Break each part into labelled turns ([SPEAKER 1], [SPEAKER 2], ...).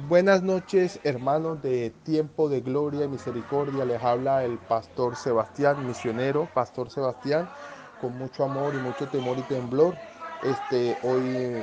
[SPEAKER 1] Buenas noches, hermanos de Tiempo de Gloria y Misericordia. Les habla el pastor Sebastián, misionero, pastor Sebastián, con mucho amor y mucho temor y temblor. Hoy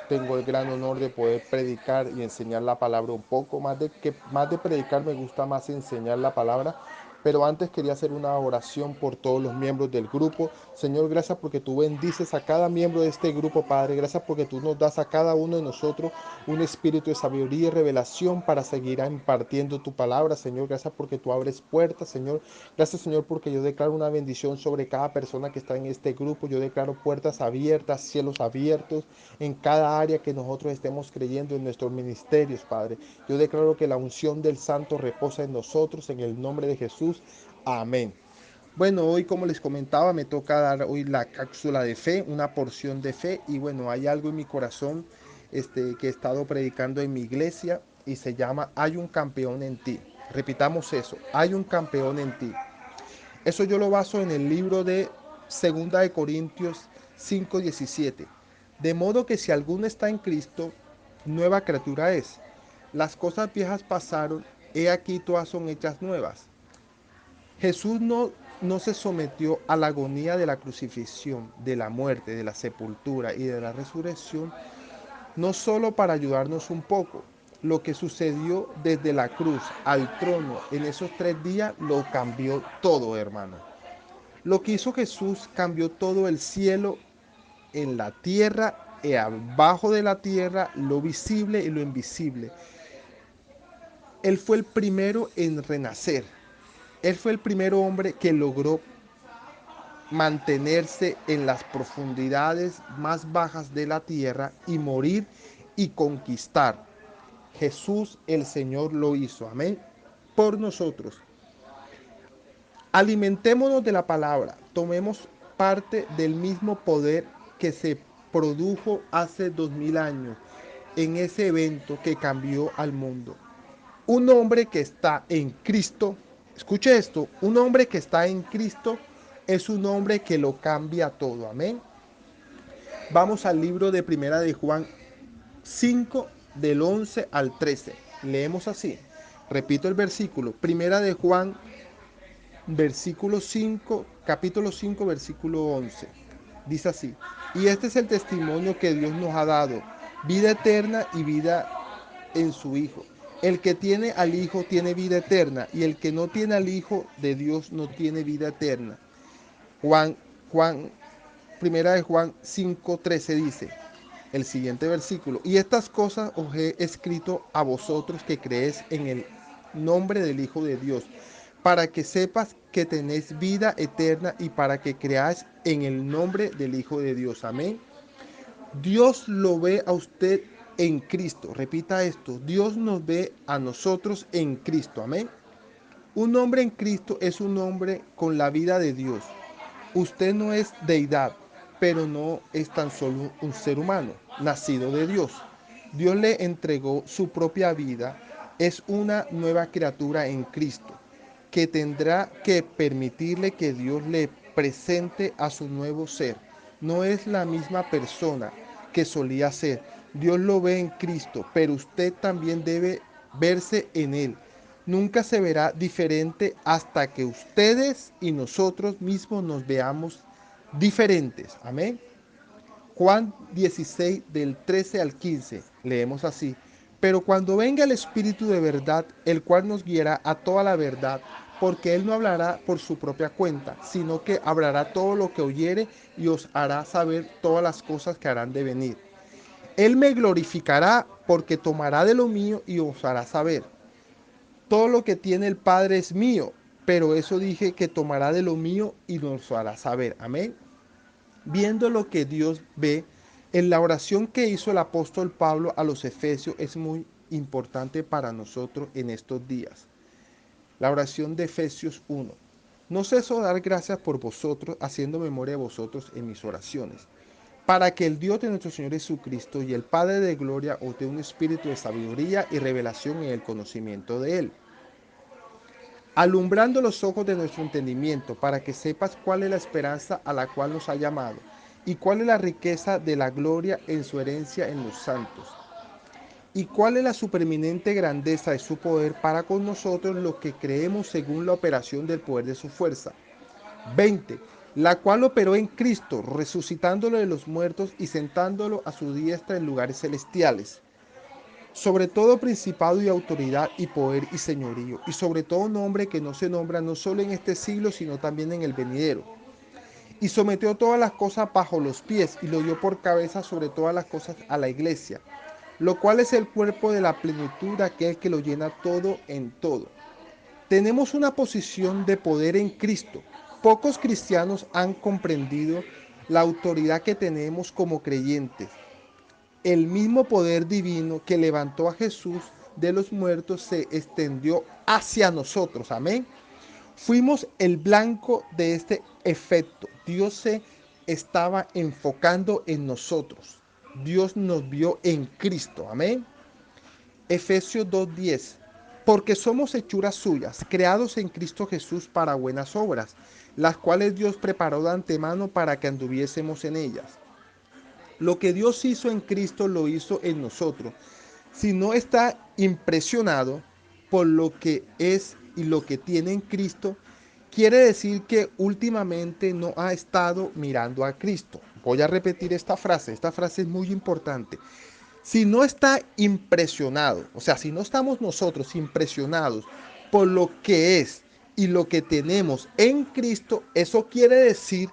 [SPEAKER 1] tengo el gran honor de poder predicar y enseñar la palabra un poco. Más de predicar, me gusta más enseñar la palabra. Pero antes quería hacer una oración por todos los miembros del grupo. Señor, gracias porque tú bendices a cada miembro de este grupo, Padre. Gracias porque tú nos das a cada uno de nosotros un espíritu de sabiduría y revelación para seguir impartiendo tu palabra, Señor. Gracias porque tú abres puertas, Señor. Gracias, Señor, porque yo declaro una bendición sobre cada persona que está en este grupo. Yo declaro puertas abiertas, cielos abiertos en cada área que nosotros estemos creyendo en nuestros ministerios, Padre. Yo declaro que la unción del Santo reposa en nosotros, en el nombre de Jesús. Amén. Bueno, hoy como les comentaba, me toca dar hoy la cápsula de fe, una porción de fe. Y bueno, hay algo en mi corazón que he estado predicando en mi iglesia y se llama Hay un campeón en ti. Repitamos eso, hay un campeón en ti. Eso yo lo baso en el libro de Segunda de Corintios 5:17. De modo que si alguno está en Cristo, nueva criatura es. Las cosas viejas pasaron, he aquí todas son hechas nuevas. Jesús no se sometió a la agonía de la crucifixión, de la muerte, de la sepultura y de la resurrección, no solo para ayudarnos un poco. Lo que sucedió desde la cruz al trono en esos 3 días lo cambió todo, hermano. Lo que hizo Jesús cambió todo el cielo, en la tierra y abajo de la tierra, lo visible y lo invisible. Él fue el primero en renacer. Él fue el primer hombre que logró mantenerse en las profundidades más bajas de la tierra y morir y conquistar. Jesús el Señor lo hizo, amén, por nosotros. Alimentémonos de la palabra, tomemos parte del mismo poder que se produjo hace 2000 años en ese evento que cambió al mundo. Un hombre que está en Cristo, escuche esto, un hombre que está en Cristo es un hombre que lo cambia todo, amén. Vamos al libro de Primera de Juan 5 del 11 al 13. Leemos así. Repito el versículo. Primera de Juan, versículo 5, capítulo 5, versículo 11. Dice así. Y este es el testimonio que Dios nos ha dado. Vida eterna y vida en su Hijo. El que tiene al Hijo tiene vida eterna, y el que no tiene al Hijo de Dios no tiene vida eterna. Juan, Juan, primera de Juan 5:13 dice, el siguiente versículo, y estas cosas os he escrito a vosotros que creéis en el nombre del Hijo de Dios, para que sepas que tenéis vida eterna y para que creáis en el nombre del Hijo de Dios. Amén. Dios lo ve a usted en Cristo. Repita esto. Dios nos ve a nosotros en Cristo. Amén. Un hombre en Cristo es un hombre con la vida de Dios. Usted no es deidad, pero no es tan solo un ser humano, nacido de Dios. Dios le entregó su propia vida. Es una nueva criatura en Cristo, que tendrá que permitirle que Dios le presente a su nuevo ser. No es la misma persona que solía ser. Dios lo ve en Cristo, pero usted también debe verse en Él. Nunca se verá diferente hasta que ustedes y nosotros mismos nos veamos diferentes. Amén. Juan 16 del 13 al 15. Leemos así. Pero cuando venga el Espíritu de verdad, el cual nos guiará a toda la verdad, porque Él no hablará por su propia cuenta, sino que hablará todo lo que oyere y os hará saber todas las cosas que harán de venir. Él me glorificará porque tomará de lo mío y os hará saber. Todo lo que tiene el Padre es mío, pero eso dije que tomará de lo mío y nos hará saber. Amén. Viendo lo que Dios ve, en la oración que hizo el apóstol Pablo a los Efesios es muy importante para nosotros en estos días. La oración de Efesios 1. No ceso de dar gracias por vosotros, haciendo memoria de vosotros en mis oraciones, para que el Dios de nuestro Señor Jesucristo y el Padre de gloria os dé un espíritu de sabiduría y revelación en el conocimiento de Él, alumbrando los ojos de nuestro entendimiento, para que sepas cuál es la esperanza a la cual nos ha llamado, y cuál es la riqueza de la gloria en su herencia en los santos, ¿Y cuál es la supereminente grandeza de su poder para con nosotros los que creemos según la operación del poder de su fuerza? 20. La cual operó en Cristo, resucitándolo de los muertos y sentándolo a su diestra en lugares celestiales, sobre todo principado y autoridad y poder y señorío, y sobre todo nombre que no se nombra no solo en este siglo, sino también en el venidero. Y sometió todas las cosas bajo los pies, y lo dio por cabeza sobre todas las cosas a la iglesia, lo cual es el cuerpo de la plenitud de aquel que lo llena todo en todo. Tenemos una posición de poder en Cristo. Pocos cristianos han comprendido la autoridad que tenemos como creyentes. El mismo poder divino que levantó a Jesús de los muertos se extendió hacia nosotros. Amén. Fuimos el blanco de este efecto. Dios se estaba enfocando en nosotros. Dios nos vio en Cristo. Amén. Efesios 2:10. Porque somos hechuras suyas, creados en Cristo Jesús para buenas obras, las cuales Dios preparó de antemano para que anduviésemos en ellas. Lo que Dios hizo en Cristo lo hizo en nosotros. Si no está impresionado por lo que es y lo que tiene en Cristo, quiere decir que últimamente no ha estado mirando a Cristo. Voy a repetir esta frase es muy importante. Si no está impresionado, o sea, si no estamos nosotros impresionados por lo que es y lo que tenemos en Cristo, eso quiere decir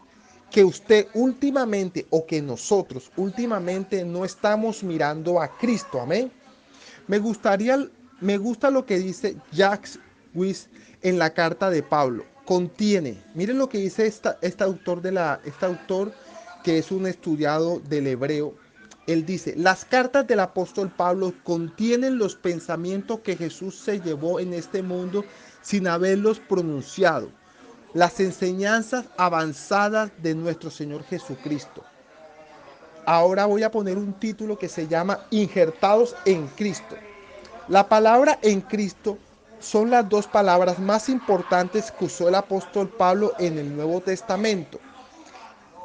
[SPEAKER 1] que usted últimamente o que nosotros últimamente no estamos mirando a Cristo. Amén. Me gustaría, me gusta lo que dice Jacques Wyss en la carta de Pablo. Contiene, miren lo que dice este autor que es un estudiado del hebreo. Él dice, las cartas del apóstol Pablo contienen los pensamientos que Jesús se llevó en este mundo sin haberlos pronunciado, las enseñanzas avanzadas de nuestro Señor Jesucristo. Ahora voy a poner un título que se llama Injertados en Cristo. La palabra en Cristo son las dos palabras más importantes que usó el apóstol Pablo en el Nuevo Testamento.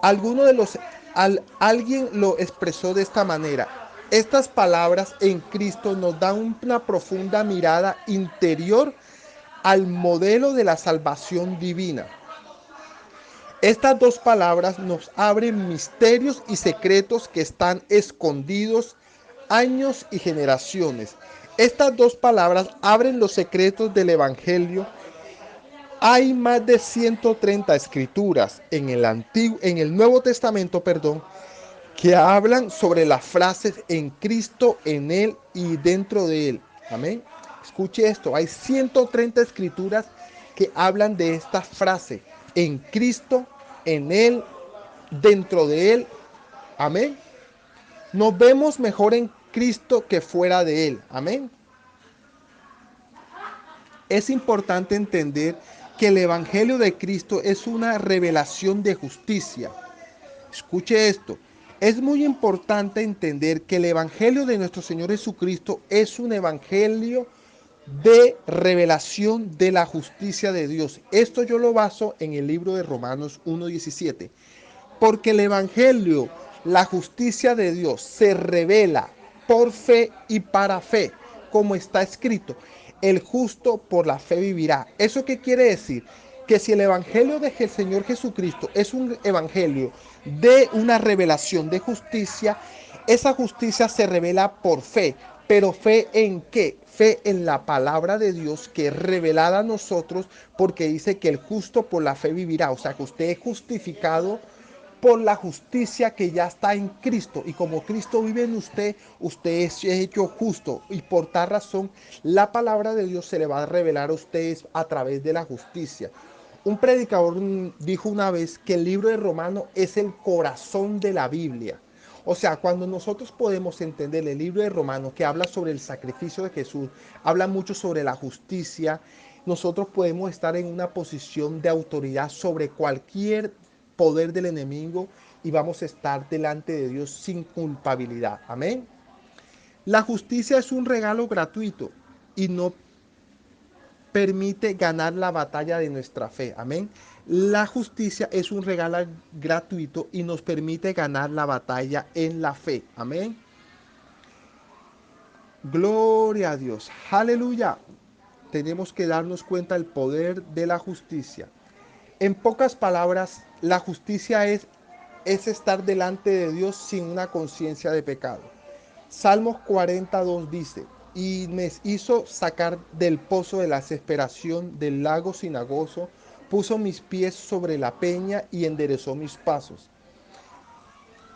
[SPEAKER 1] Alguien lo expresó de esta manera. Estas palabras en Cristo nos dan una profunda mirada interior al modelo de la salvación divina. Estas dos palabras nos abren misterios y secretos que están escondidos años y generaciones. Estas dos palabras abren los secretos del Evangelio. Hay más de 130 escrituras en el Nuevo Testamento, que hablan sobre las frases en Cristo, en Él y dentro de Él. Amén. Escuche esto, hay 130 escrituras que hablan de esta frase, en Cristo, en Él, dentro de Él. Amén. Nos vemos mejor en Cristo que fuera de Él. Amén. Es importante entender que el Evangelio de Cristo es una revelación de justicia. Escuche esto. Es muy importante entender que el Evangelio de nuestro Señor Jesucristo es un Evangelio de revelación de la justicia de Dios. Esto yo lo baso en el libro de Romanos 1:17. Porque el Evangelio, la justicia de Dios, se revela por fe y para fe, como está escrito. El justo por la fe vivirá. ¿Eso qué quiere decir? Que si el Evangelio del Señor Jesucristo es un Evangelio de una revelación de justicia, esa justicia se revela por fe. ¿Pero fe en qué? Fe en la palabra de Dios que es revelada a nosotros, porque dice que el justo por la fe vivirá. O sea que usted es justificado por la justicia que ya está en Cristo. Y como Cristo vive en usted, usted es hecho justo. Y por tal razón, la palabra de Dios se le va a revelar a ustedes a través de la justicia. Un predicador dijo una vez que el libro de Romanos es el corazón de la Biblia. O sea, cuando nosotros podemos entender el libro de Romanos, que habla sobre el sacrificio de Jesús, habla mucho sobre la justicia, nosotros podemos estar en una posición de autoridad sobre cualquier poder del enemigo y vamos a estar delante de Dios sin culpabilidad. Amén. La justicia es un regalo gratuito y no permite ganar la batalla de nuestra fe. Amén. La justicia es un regalo gratuito y nos permite ganar la batalla en la fe. Amén. Gloria a Dios. Aleluya. Tenemos que darnos cuenta del poder de la justicia. En pocas palabras, la justicia es estar delante de Dios sin una conciencia de pecado. Salmos 42 dice, y me hizo sacar del pozo de la desesperación, del lago cenagoso, puso mis pies sobre la peña y enderezó mis pasos.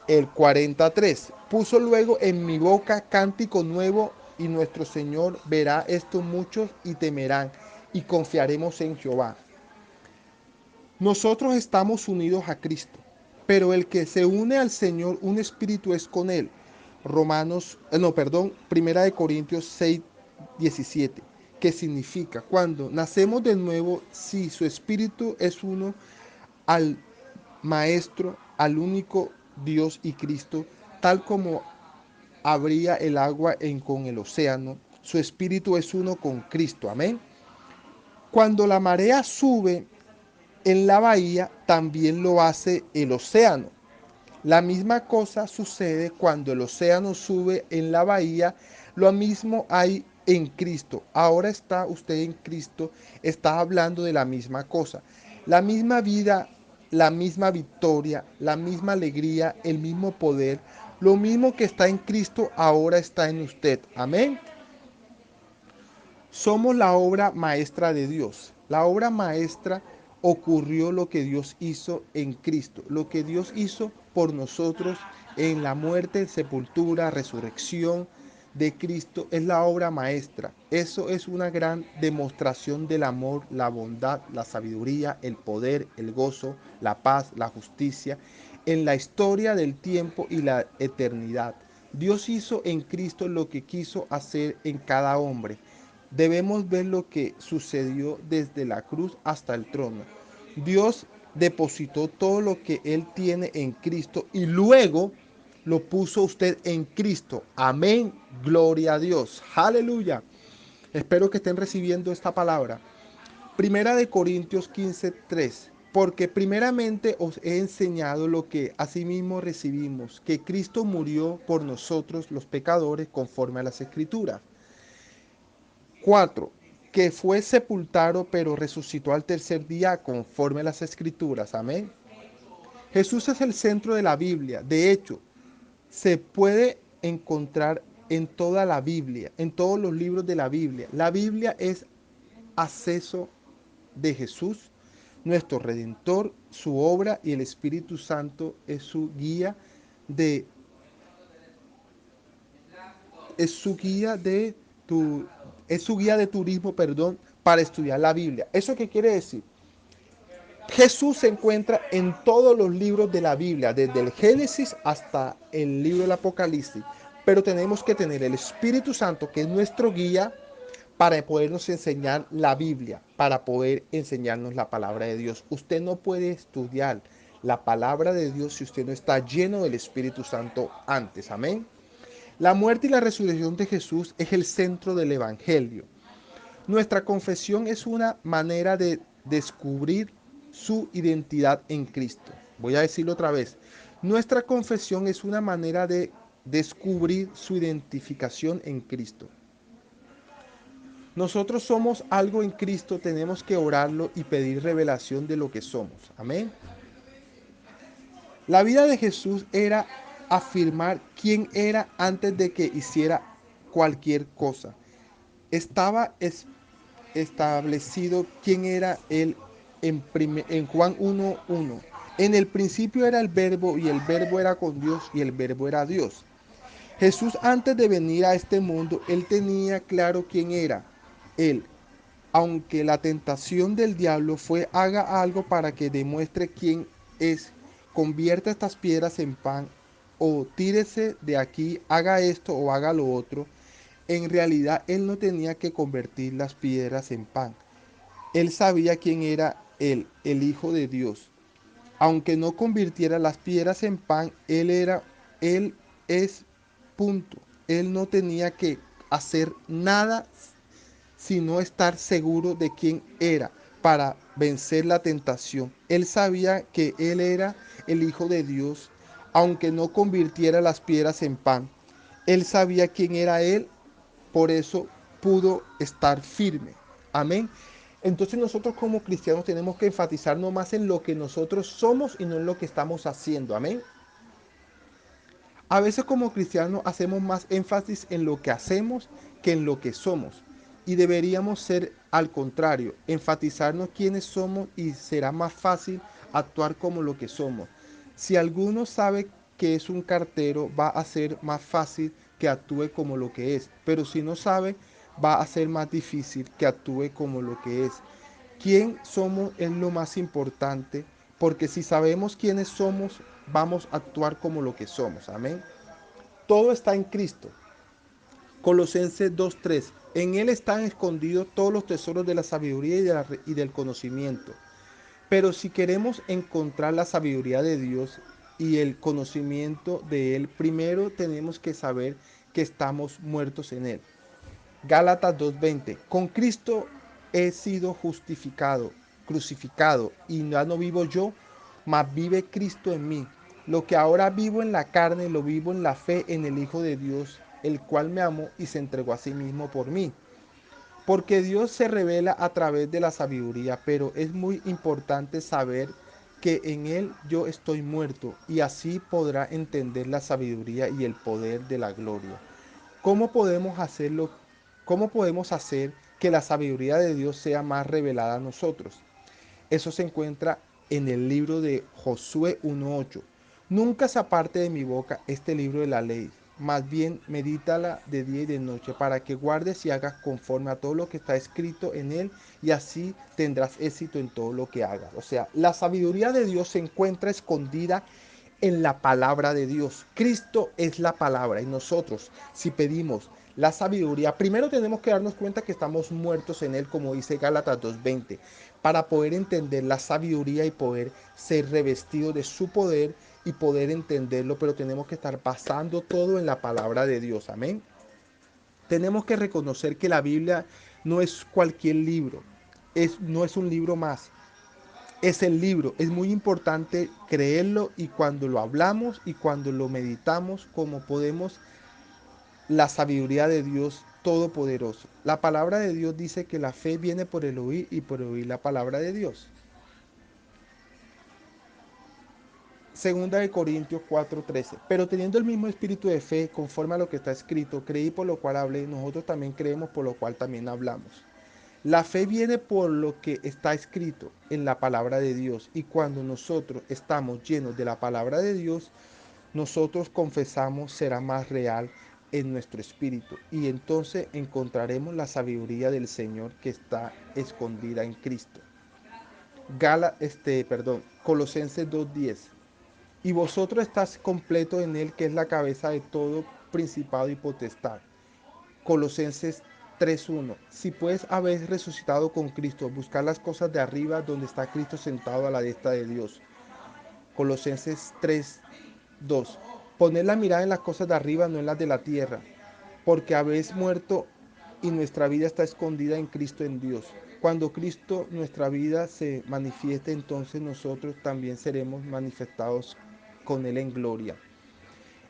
[SPEAKER 1] El 43, puso luego en mi boca cántico nuevo y nuestro Señor verá esto muchos y temerán y confiaremos en Jehová. Nosotros estamos unidos a Cristo, pero el que se une al Señor, un espíritu es con él. Primera de Corintios 6, 17, que significa, cuando nacemos de nuevo, si su espíritu es uno al Maestro, al único Dios y Cristo, tal como habría el agua con el océano, su espíritu es uno con Cristo. Amén. Cuando la marea sube en la bahía, también lo hace el océano. La misma cosa sucede cuando el océano sube en la bahía, lo mismo hay en Cristo. Ahora está usted en Cristo, está hablando de la misma cosa. La misma vida, la misma victoria, la misma alegría, el mismo poder, lo mismo que está en Cristo, ahora está en usted. Amén. Somos la obra maestra de Dios. La obra maestra ocurrió lo que Dios hizo en Cristo, lo que Dios hizo por nosotros en la muerte, sepultura, resurrección de Cristo es la obra maestra. Eso es una gran demostración del amor, la bondad, la sabiduría, el poder, el gozo, la paz, la justicia en la historia del tiempo y la eternidad. Dios hizo en Cristo lo que quiso hacer en cada hombre. Debemos ver lo que sucedió desde la cruz hasta el trono. Dios depositó todo lo que Él tiene en Cristo y luego lo puso usted en Cristo. Amén. Gloria a Dios. Aleluya. Espero que estén recibiendo esta palabra. Primera de Corintios 15:3. Porque primeramente os he enseñado lo que asimismo recibimos, que Cristo murió por nosotros los pecadores conforme a las Escrituras. 4. Que fue sepultado pero resucitó al tercer día conforme a las Escrituras. Amén. Jesús es el centro de la Biblia. De hecho, se puede encontrar en toda la Biblia, en todos los libros de la Biblia. La Biblia es acceso de Jesús, nuestro Redentor, su obra y el Espíritu Santo es su guía de es su guía de tu es su guía de turismo, perdón, para estudiar la Biblia. ¿Eso qué quiere decir? Jesús se encuentra en todos los libros de la Biblia, desde el Génesis hasta el libro del Apocalipsis. Pero tenemos que tener el Espíritu Santo, que es nuestro guía, para podernos enseñar la Biblia, para poder enseñarnos la palabra de Dios. Usted no puede estudiar la palabra de Dios si usted no está lleno del Espíritu Santo antes. Amén. La muerte y la resurrección de Jesús es el centro del Evangelio. Nuestra confesión es una manera de descubrir su identidad en Cristo. Voy a decirlo otra vez. Nuestra confesión es una manera de descubrir su identificación en Cristo. Nosotros somos algo en Cristo, tenemos que orarlo y pedir revelación de lo que somos. Amén. La vida de Jesús era afirmar quién era antes de que hiciera cualquier cosa. Estaba establecido quién era él en Juan 1:1. En el principio era el verbo y el verbo era con Dios y el verbo era Dios. Jesús antes de venir a este mundo, él tenía claro quién era él. Aunque la tentación del diablo fue haga algo para que demuestre quién es, convierta estas piedras en pan o tírese de aquí, haga esto o haga lo otro. En realidad él no tenía que convertir las piedras en pan. Él sabía quién era él, el Hijo de Dios. Aunque no convirtiera las piedras en pan, él es punto. Él no tenía que hacer nada sino estar seguro de quién era para vencer la tentación. Él sabía que él era el Hijo de Dios, aunque no convirtiera las piedras en pan. Él sabía quién era él por eso pudo estar firme. Amén. Entonces nosotros como cristianos tenemos que enfatizarnos más en lo que nosotros somos y no en lo que estamos haciendo. Amén. A veces como cristianos hacemos más énfasis en lo que hacemos que en lo que somos. Y deberíamos ser al contrario, enfatizarnos quiénes somos y será más fácil actuar como lo que somos. Si alguno sabe que es un cartero, va a ser más fácil que actúe como lo que es. Pero si no sabe, va a ser más difícil que actúe como lo que es. ¿Quién somos es lo más importante? Porque si sabemos quiénes somos, vamos a actuar como lo que somos. Amén. Todo está en Cristo. Colosenses 2:3. En Él están escondidos todos los tesoros de la sabiduría y del conocimiento. Pero si queremos encontrar la sabiduría de Dios y el conocimiento de Él, primero tenemos que saber que estamos muertos en Él. Gálatas 2:20. Con Cristo he sido justificado, crucificado, y ya no vivo yo, mas vive Cristo en mí. Lo que ahora vivo en la carne, lo vivo en la fe en el Hijo de Dios, el cual me amó y se entregó a sí mismo por mí. Porque Dios se revela a través de la sabiduría, pero es muy importante saber que en Él yo estoy muerto y así podrá entender la sabiduría y el poder de la gloria. ¿Cómo podemos hacerlo? ¿Cómo podemos hacer que la sabiduría de Dios sea más revelada a nosotros? Eso se encuentra en el libro de Josué 1:8. Nunca se aparte de mi boca este libro de la ley, más bien medítala de día y de noche, para que guardes y hagas conforme a todo lo que está escrito en él, y así tendrás éxito en todo lo que hagas. O sea, la sabiduría de Dios se encuentra escondida en la palabra de Dios. Cristo es la palabra y nosotros, si pedimos la sabiduría, primero tenemos que darnos cuenta que estamos muertos en Él, como dice Gálatas 2:20, para poder entender la sabiduría y poder ser revestidos de su poder y poder entenderlo, pero tenemos que estar basando todo en la palabra de Dios. Amén. Tenemos que reconocer que la Biblia no es cualquier libro, no es un libro más, es el libro. Es muy importante creerlo y cuando lo hablamos y cuando lo meditamos, como podemos, la sabiduría de Dios Todopoderoso. La palabra de Dios dice que la fe viene por el oír y por oír la palabra de Dios. Segunda de Corintios 4:13. Pero teniendo el mismo espíritu de fe, conforme a lo que está escrito, creí por lo cual hablé, nosotros también creemos por lo cual también hablamos. La fe viene por lo que está escrito en la palabra de Dios y cuando nosotros estamos llenos de la palabra de Dios, nosotros confesamos será más real en nuestro espíritu y entonces encontraremos la sabiduría del Señor que está escondida en Cristo. Colosenses 2:10. Y vosotros estáis completo en él que es la cabeza de todo principado y potestad. Colosenses 3:1. Si pues habéis resucitado con Cristo, buscar las cosas de arriba donde está Cristo sentado a la diestra de Dios. Colosenses 3:2. Poned la mirada en las cosas de arriba, no en las de la tierra, porque habéis muerto y nuestra vida está escondida en Cristo en Dios. Cuando Cristo nuestra vida se manifieste, entonces nosotros también seremos manifestados con Él en gloria.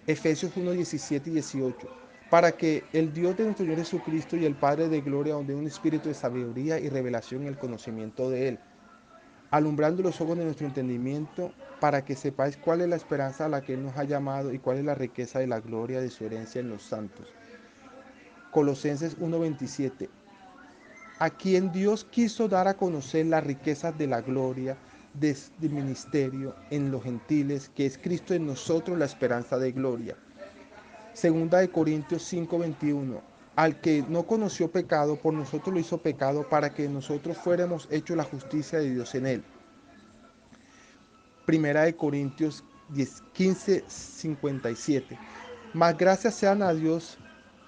[SPEAKER 1] Efesios 1:17 y 18. Para que el Dios de nuestro Señor Jesucristo y el Padre de gloria os dé un espíritu de sabiduría y revelación en el conocimiento de Él, alumbrando los ojos de nuestro entendimiento, para que sepáis cuál es la esperanza a la que Él nos ha llamado y cuál es la riqueza de la gloria de su herencia en los santos. Colosenses 1:27. A quien Dios quiso dar a conocer las riquezas de la gloria del ministerio en los gentiles, que es Cristo en nosotros la esperanza de gloria. Segunda de Corintios 5:21. Al que no conoció pecado, por nosotros lo hizo pecado para que nosotros fuéramos hechos la justicia de Dios en él. Primera de Corintios 15:57. Mas gracias sean a Dios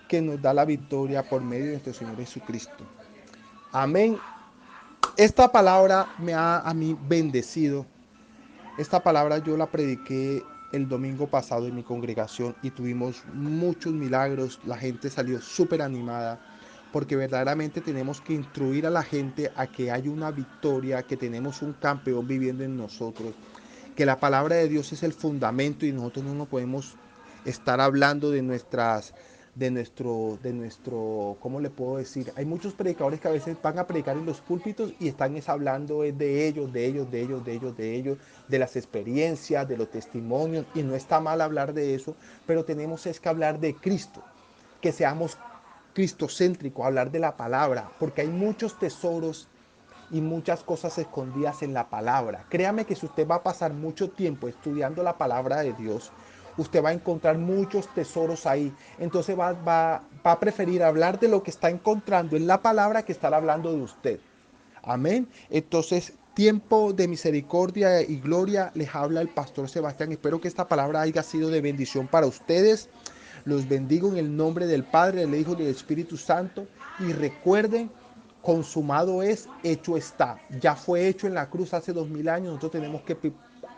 [SPEAKER 1] que nos da la victoria por medio de nuestro Señor Jesucristo. Amén. Esta palabra me ha a mí bendecido. Esta palabra yo la prediqué el domingo pasado en mi congregación y tuvimos muchos milagros. La gente salió súper animada porque verdaderamente tenemos que instruir a la gente a que hay una victoria, que tenemos un campeón viviendo en nosotros, que la palabra de Dios es el fundamento y nosotros no nos podemos estar hablando ¿cómo le puedo decir? Hay muchos predicadores que a veces van a predicar en los púlpitos y están hablando de ellos, de las experiencias, de los testimonios, y no está mal hablar de eso, pero tenemos es que hablar de Cristo, que seamos cristocéntricos, hablar de la palabra, porque hay muchos tesoros y muchas cosas escondidas en la palabra. Créame que si usted va a pasar mucho tiempo estudiando la palabra de Dios, usted va a encontrar muchos tesoros ahí. Entonces va a preferir hablar de lo que está encontrando en la palabra que estar hablando de usted. Amén. Entonces, tiempo de misericordia y gloria, les habla el pastor Sebastián. Espero que esta palabra haya sido de bendición para ustedes. Los bendigo en el nombre del Padre, del Hijo y del Espíritu Santo. Y recuerden, consumado es, hecho está. Ya fue hecho en la cruz hace 2000 años. Nosotros tenemos que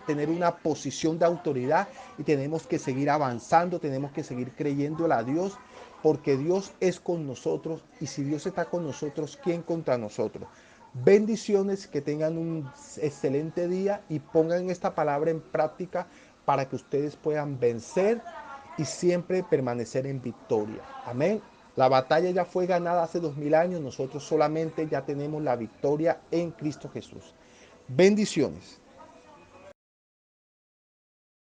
[SPEAKER 1] tener una posición de autoridad y tenemos que seguir avanzando, tenemos que seguir creyéndole a Dios, porque Dios es con nosotros, y si Dios está con nosotros, ¿quién contra nosotros? Bendiciones, que tengan un excelente día y pongan esta palabra en práctica para que ustedes puedan vencer y siempre permanecer en victoria. Amén. La batalla ya fue ganada hace 2000 años, nosotros solamente ya tenemos la victoria en Cristo Jesús. Bendiciones.